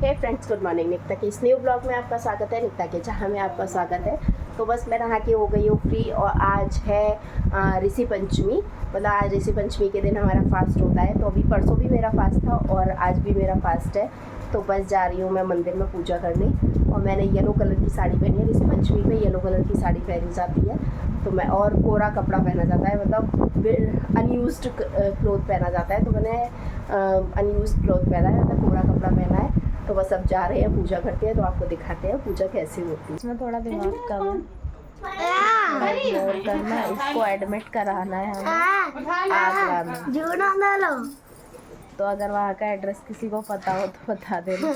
हे friends, good morning. Nikita के इस new blog में आपका स्वागत है। निकिता के जहाँ में आपका स्वागत है। तो बस मैं नहा के हो गई हूँ फ्री और आज है ऋषि पंचमी। मतलब आज ऋषि पंचमी के दिन हमारा फास्ट होता है। तो अभी परसों भी मेरा फास्ट था और आज भी मेरा फास्ट है। तो बस जा रही हूँ मैं मंदिर में पूजा करने। और मैंने येलो कलर की साड़ी पहनी है। ऋषि पंचमी पे येलो कलर की साड़ी पहनी जाती है। तो मैं और कोरा कपड़ा पहना जाता है, मतलब अनयूज्ड क्लोथ पहना जाता है। तो मैंने अनयूज्ड क्लोथ पहना है, मतलब कोरा कपड़ा पहना है। तो बस अब जा रहे हैं, पूजा करते हैं। तो आपको दिखाते हैं पूजा कैसे होती है। इसमें थोड़ा दिमाग कम इग्नोर करना। इसको एडमिट कराना है हमें आगरा में। तो अगर वहाँ का एड्रेस किसी को पता हो तो बता देना।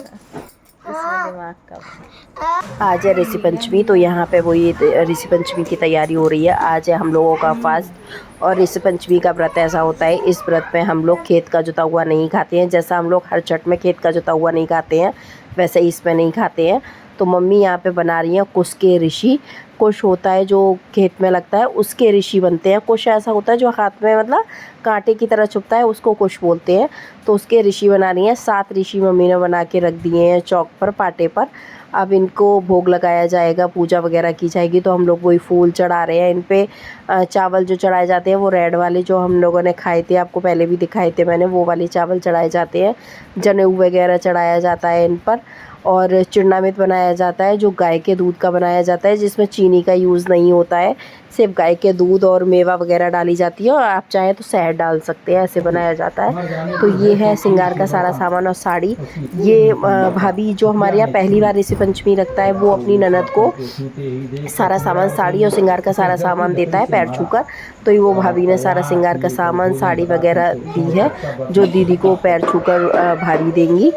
इसमें दिमाग कम। आज है ऋषि पंचमी। तो यहाँ पे वही ऋषि पंचमी की तैयारी हो रही है। आज है हम लोगों का फास्ट। और ऋषि पंचमी का व्रत ऐसा होता है, इस व्रत में हम लोग खेत का जुता हुआ नहीं खाते हैं। जैसा हम लोग हर छठ में खेत का जुता हुआ नहीं खाते हैं, वैसे इसमें नहीं खाते हैं। तो मम्मी यहाँ पे बना रही हैं कुश के ऋषि। कुश होता है जो खेत में लगता है, उसके ऋषि बनते हैं। कुश ऐसा होता है जो हाथ में मतलब कांटे की तरह चुभता है, उसको कुश बोलते हैं। तो उसके ऋषि बना रही हैं। 7 ऋषि मम्मी ने बना के रख दिए हैं चौक पर, पाटे पर। अब इनको भोग लगाया जाएगा, पूजा वगैरह की जाएगी। तो हम लोग वही फूल चढ़ा रहे हैं इन पे। चावल जो चढ़ाए जाते हैं वो रेड वाले जो हम लोगों ने खाए थे, आपको पहले भी दिखाए थे मैंने, वो वाले चावल चढ़ाए जाते हैं। जनेऊ वगैरह चढ़ाया जाता है इन पर। और चिरनामित बनाया जाता है जो गाय के दूध का बनाया जाता है, जिसमें चीनी का यूज़ नहीं होता है। सिर्फ गाय के दूध और मेवा वगैरह डाली जाती है, और आप चाहें तो शहद डाल सकते हैं, ऐसे बनाया जाता है। तो ये है श्रृंगार का सारा सामान और साड़ी। ये भाभी जो हमारे यहाँ पहली बार ऋषि पंचमी रखता है, वो अपनी ननद को सारा सामान, साड़ी और श्रृंगार का सारा सामान देता है पैर छूकर। तो ये वो भाभी ने सारा श्रृंगार का सामान, साड़ी वगैरह दी है, जो दीदी को पैर छूकर भाभी देंगी।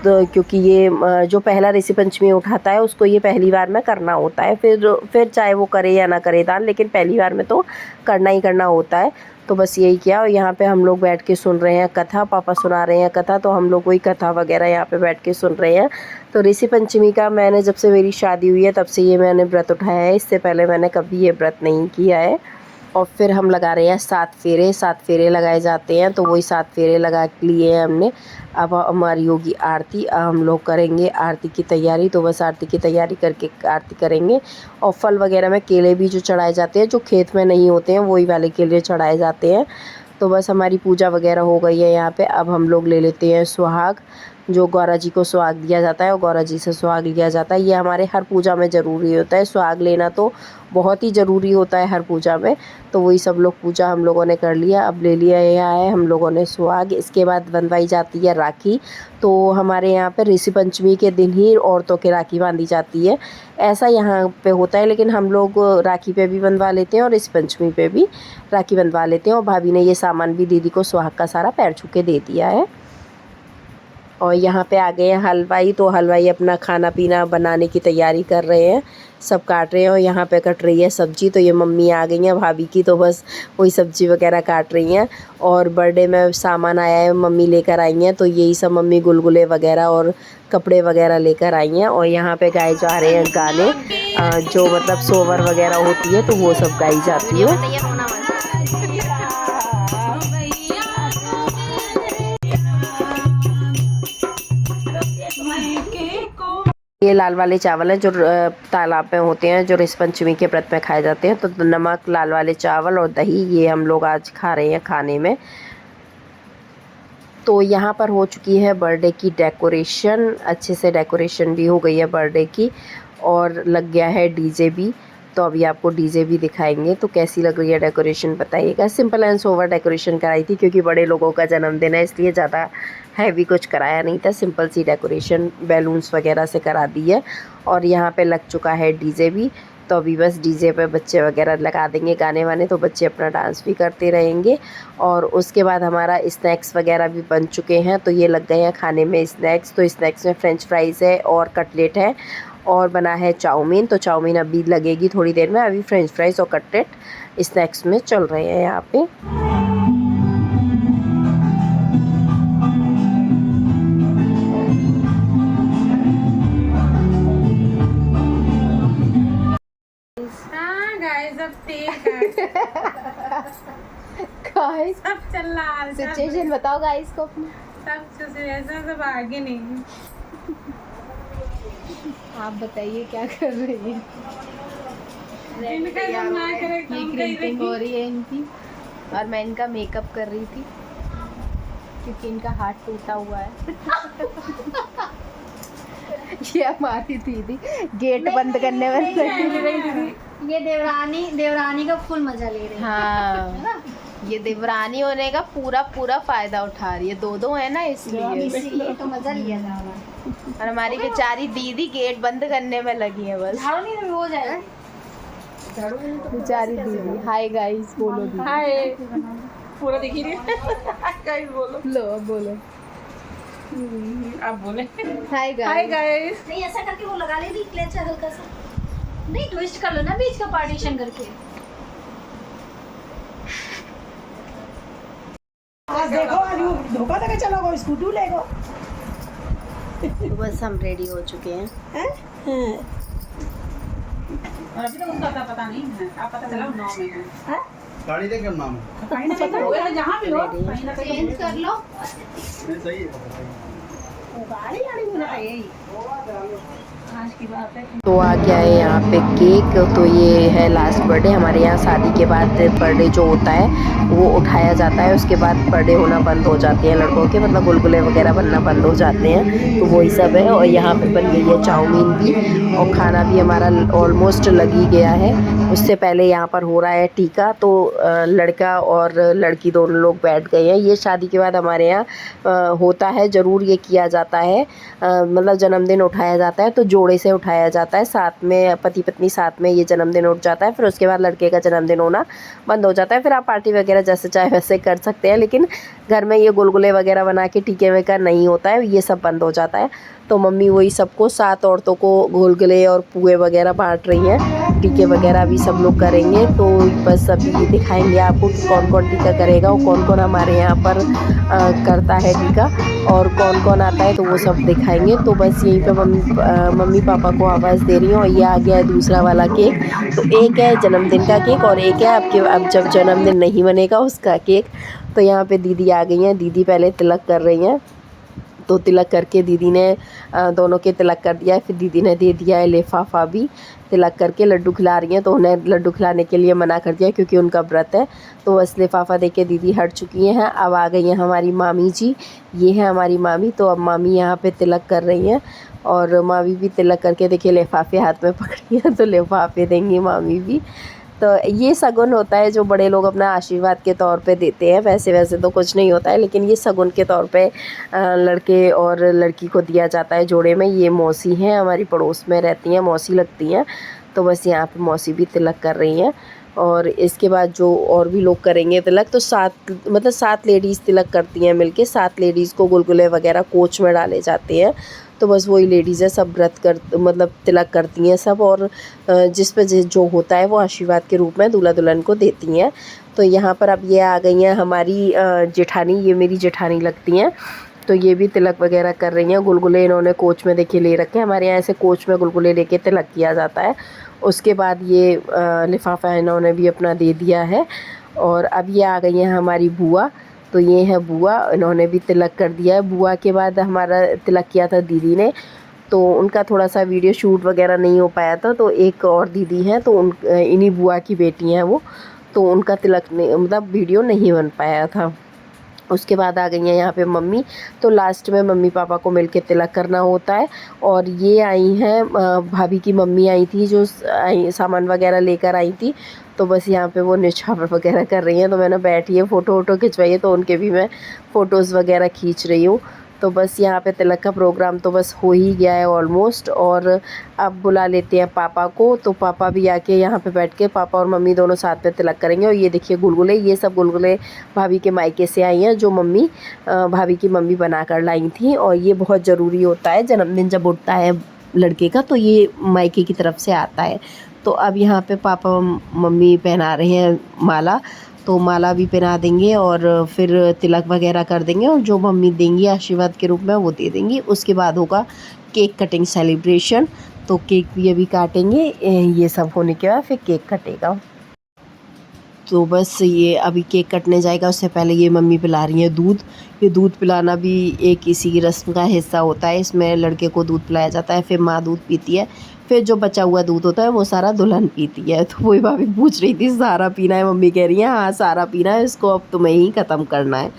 तो क्योंकि ये जो पहला ऋषि पंचमी उठाता है उसको ये पहली बार में करना होता है। फिर चाहे वो करे या ना करे दान, लेकिन पहली बार में तो करना ही करना होता है। तो बस यही किया। और यहाँ पे हम लोग बैठ के सुन रहे हैं कथा। पापा सुना रहे हैं कथा, तो हम लोग वही कथा वगैरह यहाँ पे बैठ के सुन रहे हैं। तो ऋषि पंचमी का मैंने, जब से मेरी शादी हुई है तब से ये मैंने व्रत उठाया है। इससे पहले मैंने कभी ये व्रत नहीं किया है। और फिर हम लगा रहे हैं 7 फेरे। 7 फेरे लगाए जाते हैं, तो वही 7 फेरे लगा लिए हैं हमने। अब हमारी होगी आरती। हम लोग करेंगे आरती की तैयारी। तो बस आरती की तैयारी करके आरती करेंगे। और फल वगैरह में केले भी जो चढ़ाए जाते हैं, जो खेत में नहीं होते हैं, वही वाले केले चढ़ाए जाते हैं। तो बस हमारी पूजा वगैरह हो गई है यहाँ पे। अब हम लोग ले लेते हैं सुहाग, जो गौरा जी को सुहाग दिया जाता है और गौरा जी से सुहाग लिया जाता है। ये हमारे हर पूजा में ज़रूरी होता है, सुहाग लेना तो बहुत ही ज़रूरी होता है हर पूजा में। तो वही सब लोग पूजा हम लोगों ने कर लिया। अब ले लिया यहाँ है हम लोगों ने सुहाग। इसके बाद बंधवाई जाती है राखी। तो हमारे यहाँ पे ऋषि पंचमी के दिन ही औरतों के राखी बांधी जाती है, ऐसा यहाँ पे होता है। लेकिन हम लोग राखी पे भी बंधवा लेते हैं और ऋषि पंचमी पे भी राखी बंधवा लेते हैं। और भाभी ने ये सामान भी दीदी को सुहाग का सारा पैर छू के दे दिया है। और यहाँ पे आ गए हैं हलवाई। तो हलवाई अपना खाना पीना बनाने की तैयारी कर रहे हैं, सब काट रहे हैं। और यहाँ पे कट रही है सब्जी। तो ये मम्मी आ गई हैं भाभी की, तो बस वही सब्जी वगैरह काट रही हैं। और बर्थडे में सामान आया है, मम्मी लेकर आई हैं। तो यही सब मम्मी गुलगुले वगैरह और कपड़े वगैरह लेकर आई हैं। और यहाँ पे गाए जा रहे हैं गाने, जो मतलब सोवर वगैरह होती है, तो वो सब गाई जाती है। ये लाल वाले चावल हैं जो तालाब में होते हैं, जो ऋषि पंचमी के व्रत में खाए जाते हैं। तो नमक, लाल वाले चावल और दही, ये हम लोग आज खा रहे हैं खाने में। तो यहाँ पर हो चुकी है बर्थडे की डेकोरेशन, अच्छे से डेकोरेशन भी हो गई है बर्थडे की। और लग गया है डीजे भी। तो अभी आपको डीजे भी दिखाएंगे। तो कैसी लग रही है डेकोरेशन बताइएगा। सिंपल एंड सोवर डेकोरेशन कराई थी, क्योंकि बड़े लोगों का जन्मदिन है, इसलिए ज़्यादा हैवी कुछ कराया नहीं था। सिंपल सी डेकोरेशन बैलून्स वगैरह से करा दी है। और यहाँ पे लग चुका है डीजे भी। तो अभी बस डीजे पे बच्चे वगैरह लगा देंगे गाने वाने, तो बच्चे अपना डांस भी करते रहेंगे। और उसके बाद हमारा स्नैक्स वगैरह भी बन चुके हैं। तो ये लग गए हैं खाने में स्नैक्स। तो स्नैक्स में फ्रेंच फ्राइज़ है और कटलेट है, और बना है चाउमीन। तो चाउमीन अभी लगेगी थोड़ी देर में। अभी फ्रेंच फ्राइज़ और कटलेट स्नैक्स में चल रहे हैं यहाँ पे। गाइस सब चल रहा है, सिचुएशन बताओ गाइस को अपनी। सब सिचुएशन सब आगे नहीं आप बताइए क्या कर रही है? ये क्रीपिंग हो रही है इनकी, और मैं इनका मेकअप कर रही थी क्योंकि इनका हाथ टूटा हुआ है। ये हमारी दीदी गेट बंद करने में ये देवरानी का फुल मजा ले रही है। हाँ, ये देवरानी होने का पूरा पूरा फायदा उठा रही है। दो है ना, इसलिए तो मजा लिया जा रहा है। और हमारी बेचारी दीदी गेट बंद करने में लगी है बस। झाड़ू नहीं हो जाएगा बेचारी दीदी। हाय गाइस बोलो दीदी। हाय पूरा दिख ही रही है। गाइस बोलो। लो अब बोलो। आप बोले हाय गाइस। Hi guys. नहीं ऐसा करके वो लगा ले दी क्लेच हल्का सा, नहीं ट्विस्ट कर लो ना बीच का पार्टीशन करके। आज देखो आज वो धोखा देके चला गो स्कूटी ले गो। तो बस हम रेडी हो चुके हैं। और अभी तो उसका पता नहीं है, आप पता चला 9 में है। गाड़ी देख नाम है कहीं ना कहीं होगा, जहाँ भी हो कहीं ना कहीं चेंज कर लो। नहीं सही है गाड़ी गाड़ी होना चाहिए। आज की बात है। तो आ गया है यहाँ पे केक। तो ये है लास्ट बर्थडे हमारे यहाँ। शादी के बाद बर्थडे जो होता है वो उठाया जाता है, उसके बाद बर्थडे होना बंद हो जाते हैं लड़कों के, मतलब गुलगुले वगैरह बनना बंद हो जाते हैं। तो वही सब है। और यहाँ पे बन गई है चाउमीन भी, और खाना भी हमारा ऑलमोस्ट लग ही गया है। उससे पहले यहाँ पर हो रहा है टीका। तो लड़का और लड़की दोनों लोग बैठ गए हैं। ये शादी के बाद हमारे यहाँ होता है, ज़रूर ये किया जाता है। मतलब जन्मदिन उठाया जाता है तो जोड़े से उठाया जाता है, साथ में पति पत्नी साथ में ये जन्मदिन उठ जाता है। फिर उसके बाद लड़के का जन्मदिन होना बंद हो जाता है। फिर आप पार्टी वगैरह जैसे चाहे वैसे कर सकते हैं, लेकिन घर में ये गुलगुले वगैरह बना के टीके वगैरह नहीं होता है, ये सब बंद हो जाता है। तो मम्मी वही सबको 7 औरतों को गुलगुले और पुए वगैरह बांट रही हैं। टीके वगैरह भी सब लोग करेंगे। तो बस अभी दिखाएंगे आपको कि कौन कौन टीका करेगा और कौन कौन हमारे यहाँ पर करता है टीका, और कौन कौन आता है, तो वो सब दिखाएंगे। तो बस यहीं पे मम्मी पापा को आवाज़ दे रही हूँ। और ये आ गया है दूसरा वाला केक। तो एक है जन्मदिन का केक और एक है अब जब जन्मदिन नहीं बनेगा उसका केक। तो यहाँ पे दीदी आ गई हैं। दीदी पहले तिलक कर रही हैं। तो तिलक करके दीदी ने दोनों के तिलक कर दिया है। फिर दीदी ने दे दिया है लिफाफा भी। तिलक करके लड्डू खिला रही हैं, तो उन्हें लड्डू खिलाने के लिए मना कर दिया क्योंकि उनका व्रत है। तो बस लिफाफा दे के दीदी हट चुकी हैं। अब आ गई हैं हमारी मामी जी। ये है हमारी मामी। तो अब मामी यहाँ पे तिलक कर रही हैं, और मामी भी तिलक करके देखिए लिफाफे हाथ में पकड़ी हैं, तो लिफाफे देंगी मामी भी। तो ये शगुन होता है जो बड़े लोग अपना आशीर्वाद के तौर पे देते हैं। वैसे तो कुछ नहीं होता है, लेकिन ये शगुन के तौर पे लड़के और लड़की को दिया जाता है जोड़े में। ये मौसी हैं, हमारी पड़ोस में रहती हैं, मौसी लगती हैं। तो बस यहाँ पे मौसी भी तिलक कर रही हैं। और इसके बाद जो और भी लोग करेंगे तिलक, तो 7 लेडीज़ तिलक करती हैं मिलके। 7 लेडीज़ को गुलगुले वगैरह कोच में डाले जाते हैं। तो बस वही लेडीज़ है, सब व्रत कर मतलब तिलक करती हैं सब। और जिस पे जो होता है वो आशीर्वाद के रूप में दूल्हा दुल्हन को देती हैं। तो यहाँ पर अब ये आ गई हैं हमारी जेठानी। ये मेरी जेठानी लगती हैं। तो ये भी तिलक वगैरह कर रही हैं। गुलगुले इन्होंने कोच में देखिए ले रखे हैं। हमारे यहाँ ऐसे कोच में गुलगुले लेके तिलक किया जाता है। उसके बाद ये लिफाफा इन्होंने भी अपना दे दिया है। और अब ये आ गई हैं हमारी बुआ। तो ये है बुआ, इन्होंने भी तिलक कर दिया है। बुआ के बाद हमारा तिलक किया था दीदी ने। तो उनका थोड़ा सा वीडियो शूट वगैरह नहीं हो पाया था। तो एक और दीदी हैं, तो इन्हीं बुआ की बेटी हैं वो। तो उनका तिलक मतलब वीडियो नहीं बन पाया था। उसके बाद आ गई हैं यहाँ पे मम्मी। तो लास्ट में मम्मी पापा को मिलके तिलक करना होता है। और ये आई हैं भाभी की मम्मी आई थी, जो सामान वगैरह लेकर आई थी। तो बस यहाँ पे वो निछावर वगैरह कर रही हैं। तो मैंने बैठी है फ़ोटो खिंचवाई है, तो उनके भी मैं फ़ोटोज़ वगैरह खींच रही हूँ। तो बस यहाँ पे तिलक का प्रोग्राम तो बस हो ही गया है ऑलमोस्ट। और अब बुला लेते हैं पापा को। तो पापा भी आके यहाँ पे बैठ के, पापा और मम्मी दोनों साथ में तिलक करेंगे। और ये देखिए गुलगुले, ये सब गुलगुले भाभी के मायके से आई हैं, जो मम्मी भाभी की मम्मी बना कर लाई थी। और ये बहुत ज़रूरी होता है, जन्मदिन जब उठता है लड़के का तो ये मायके की तरफ से आता है। तो अब यहाँ पे पापा मम्मी पहना रहे हैं माला। तो माला भी पहना देंगे और फिर तिलक वगैरह कर देंगे, और जो मम्मी देंगी आशीर्वाद के रूप में वो दे देंगी। उसके बाद होगा केक कटिंग सेलिब्रेशन। तो केक भी अभी काटेंगे। ये सब होने के बाद फिर केक कटेगा। तो बस ये अभी केक कटने जाएगा, उससे पहले ये मम्मी पिला रही है दूध। ये दूध पिलाना भी एक इसी की रस्म का हिस्सा होता है। इसमें लड़के को दूध पिलाया जाता है, फिर माँ दूध पीती है, फिर जो बचा हुआ दूध होता है वो सारा दुल्हन पीती है। तो वही भाभी पूछ रही थी सारा पीना है, मम्मी कह रही है हाँ सारा पीना है, इसको अब तुम्हें ही ख़त्म करना है।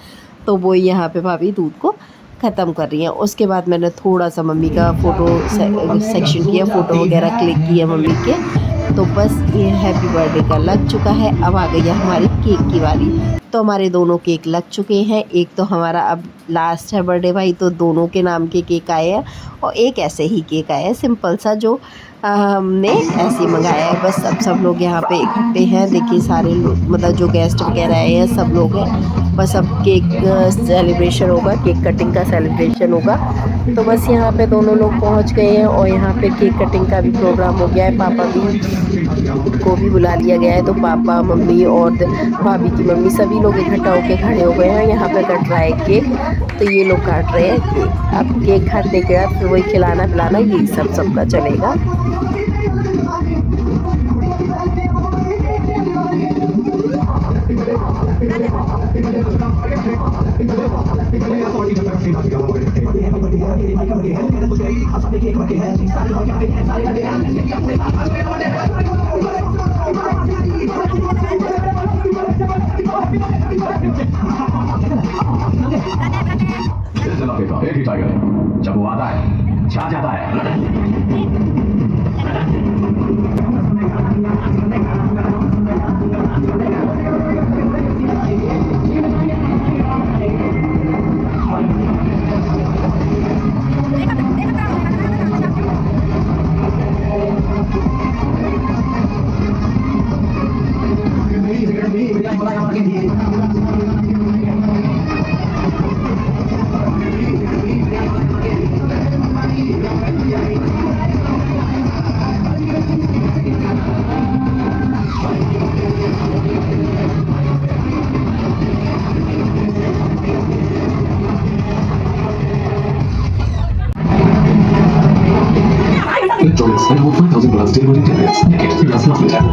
तो वो यहाँ पे भाभी दूध को ख़त्म कर रही हैं। उसके बाद मैंने थोड़ा सा मम्मी का फ़ोटो सेक्शन किया, फ़ोटो वगैरह क्लिक किए मम्मी के। तो बस ये हैप्पी बर्थडे का लग चुका है। अब आ गई है हमारी केक की बारी। तो हमारे दोनों केक लग चुके हैं। एक तो हमारा अब लास्ट है बर्थडे भाई, तो दोनों के नाम के केक आए हैं और एक ऐसे ही केक आया है सिंपल सा, जो हमने ऐसे ही मंगाया है। बस अब सब लोग यहाँ पे इकट्ठे हैं। देखिए सारे लोग, मतलब जो गेस्ट वगैरह आए हैं सब लोग हैं। बस अब केक सेलिब्रेशन होगा, केक कटिंग का सेलिब्रेशन होगा। तो बस यहाँ पे दोनों लोग पहुँच गए हैं और यहाँ पे केक कटिंग का भी प्रोग्राम हो गया है। पापा को भी बुला लिया गया है। तो पापा, मम्मी और भाभी की मम्मी सभी लोग इकट्ठा होकर खड़े हो गए हैं। यहाँ पे कट रहा है केक, तो ये लोग काट रहे हैं केक। अब केक काटने के बाद फिर वही खिलाना पिलाना यही सब सबका चलेगा। एक ही टाइगर जब वो आता है छा जाता है। Victoria's and hold 5,000 plus delivery tickets. Ticket does not return.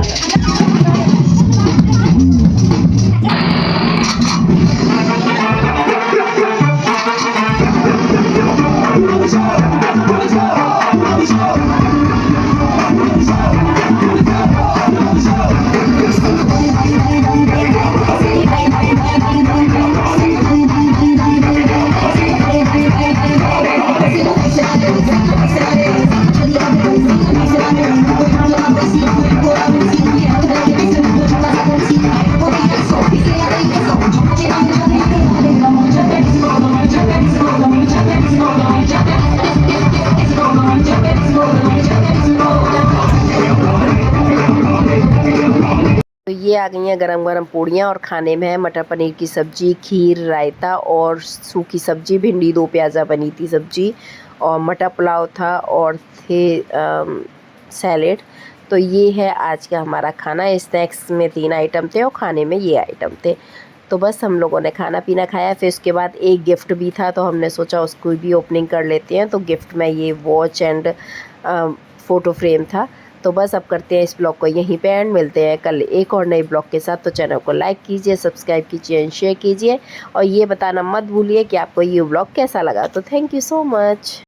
तो ये आ गई हैं गरम गरम पूड़ियाँ और खाने में है मटर पनीर की सब्ज़ी, खीर, रायता और सूखी सब्ज़ी, भिंडी दो प्याज़ा बनी थी सब्ज़ी और मटर पुलाव था और थे सैलेड। तो ये है आज का हमारा खाना। स्नैक्स में 3 आइटम थे और खाने में ये आइटम थे। तो बस हम लोगों ने खाना पीना खाया। फिर उसके बाद एक गिफ्ट भी था, तो हमने सोचा उसको भी ओपनिंग कर लेते हैं। तो गिफ्ट में ये वॉच एंड फ़ोटो फ्रेम था। तो बस अब करते हैं इस ब्लॉग को यहीं पे एंड। मिलते हैं कल एक और नए ब्लॉग के साथ। तो चैनल को लाइक कीजिए, सब्सक्राइब कीजिए एंड शेयर कीजिए और ये बताना मत भूलिए कि आपको ये ब्लॉग कैसा लगा। तो थैंक यू सो मच।